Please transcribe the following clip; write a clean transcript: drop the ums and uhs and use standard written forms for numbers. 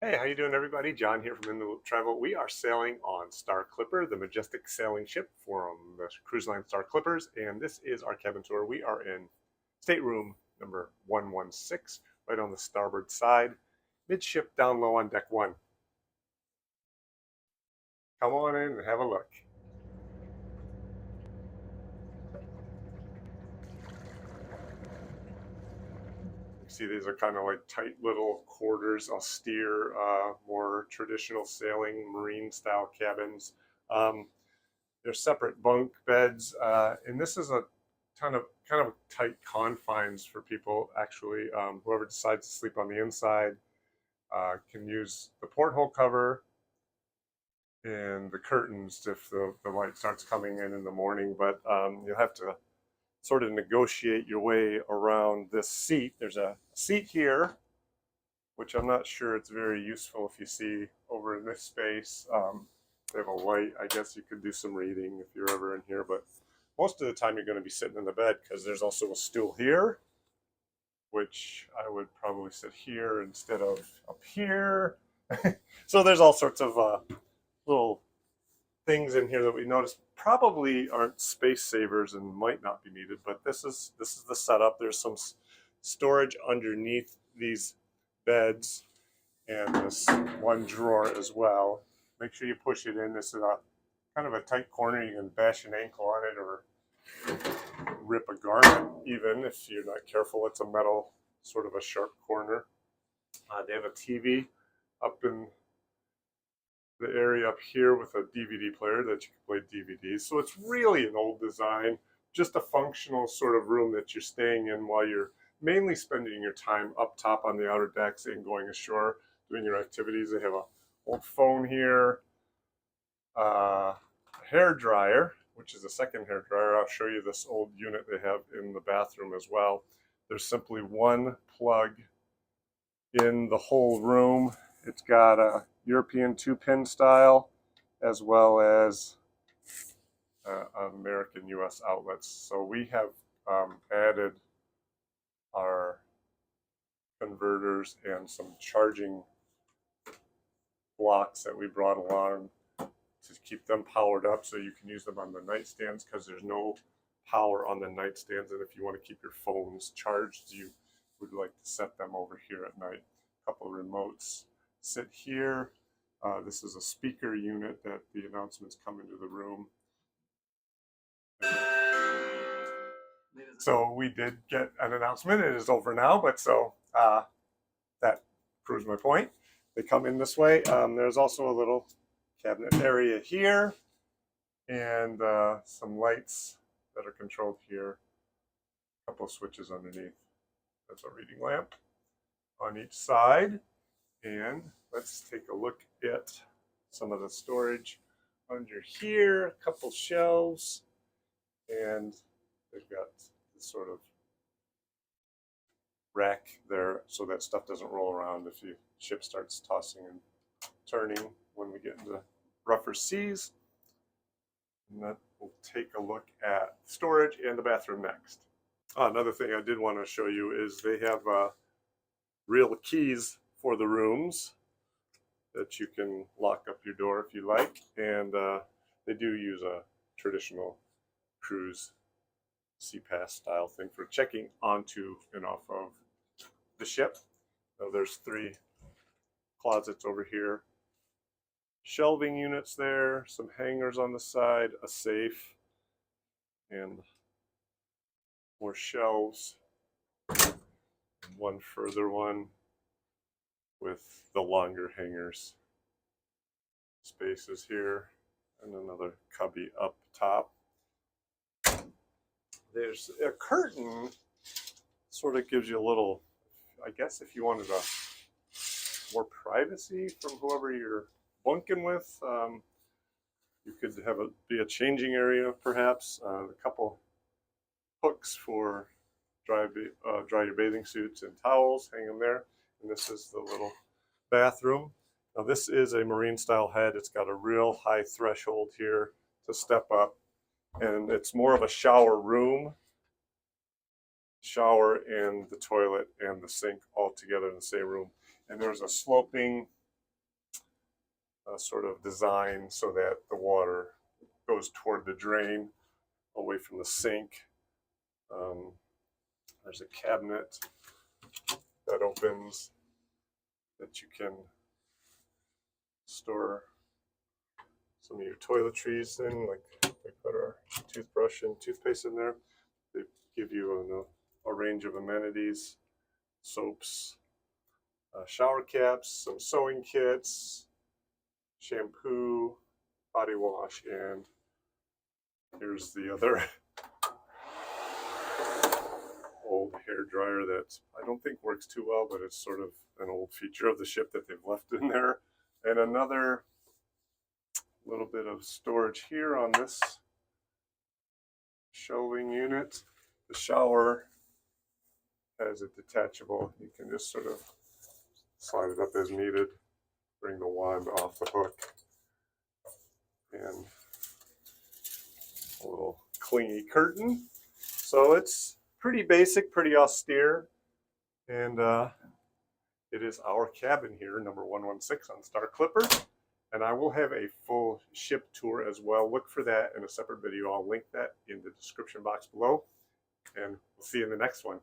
Hey, how you doing, everybody? John here from In the Loop Travel. We are sailing on Star Clipper, the majestic sailing ship from the cruise line Star Clippers, and this is our cabin tour. We are in stateroom number 116, right on the starboard side, midship down low on deck 1. Come on in and have a look. You see, these are kind of like tight little quarters, austere, more traditional sailing, marine-style cabins. Um, They're separate bunk beds, and this is a kind of tight confines for people. Actually, whoever decides to sleep on the inside can use the porthole cover and the curtains if the light starts coming in the morning. But you'll have to sort of negotiate your way around this seat. There's a seat here, which I'm not sure it's very useful if you see over in this space. They have a light. I guess you could do some reading if you're ever in here, but most of the time you're going to be sitting in the bed because there's also a stool here, which I would probably sit here instead of up here. So there's all sorts of little things in here that we notice probably aren't space savers and might not be needed, but this is the setup. There's some storage underneath these beds and this one drawer as well. Make sure you push it in. This is a kind of a tight corner. You can bash an ankle on it or rip a garment even if you're not careful. It's a metal, sort of a sharp corner. They have a TV up in the area up here with a DVD player that you can play DVDs. So it's really an old design, just a functional sort of room that you're staying in while you're mainly spending your time up top on the outer decks and going ashore doing your activities. They have a old phone here, a hair dryer, which is a second hair dryer. I'll show you this old unit they have in the bathroom as well. There's simply one plug in the whole room. It's got a European 2-pin style as well as American US outlets. So we have added our converters and some charging blocks that we brought along to keep them powered up so you can use them on the nightstands, because there's no power on the nightstands, and if you want to keep your phones charged, you would like to set them over here at night. A couple of remotes sit here. This is a speaker unit that the announcements come into the room. So we did get an announcement. It is over now, but so that proves my point. They come in this way. There's also a little cabinet area here and some lights that are controlled here. A couple of switches underneath. There's a reading lamp on each side. And let's take a look at some of the storage under here. A couple shelves, and they've got this sort of rack there so that stuff doesn't roll around if the ship starts tossing and turning when we get into rougher seas. And that we'll take a look at storage and the bathroom next. Another thing I did want to show you is they have real keys for the rooms that you can lock up your door if you like, and they do use a traditional cruise CPAS style thing for checking onto and off of the ship. So there's 3 closets over here, shelving units there, some hangers on the side, a safe, and more shelves. One further one with the longer hangers. Spaces here, and another cubby up top. There's a curtain, sort of gives you a little, I guess if you wanted more privacy from whoever you're bunking with, you could have it be a changing area perhaps. A couple hooks for dry your bathing suits and towels, hang them there. And this is the little bathroom. Now this is a marine style head. It's got a real high threshold here to step up, and it's more of a shower room. Shower and the toilet and the sink all together in the same room. And there's a sloping sort of design so that the water goes toward the drain away from the sink. There's a cabinet that opens that you can store some of your toiletries in, like we put our toothbrush and toothpaste in there. They give you a range of amenities, soaps, shower caps, some sewing kits, shampoo, body wash, and here's the other old hair dryer that I don't think works too well, but it's sort of an old feature of the ship that they've left in there. And another little bit of storage here on this shelving unit. The shower has a detachable, you can just sort of slide it up as needed, bring the wand off the hook, and a little clingy curtain. So it's pretty basic, pretty austere, and it is our cabin here, number 116 on Star Clipper. And I will have a full ship tour as well. Look for that in a separate video. I'll link that in the description box below. And we'll see you in the next one.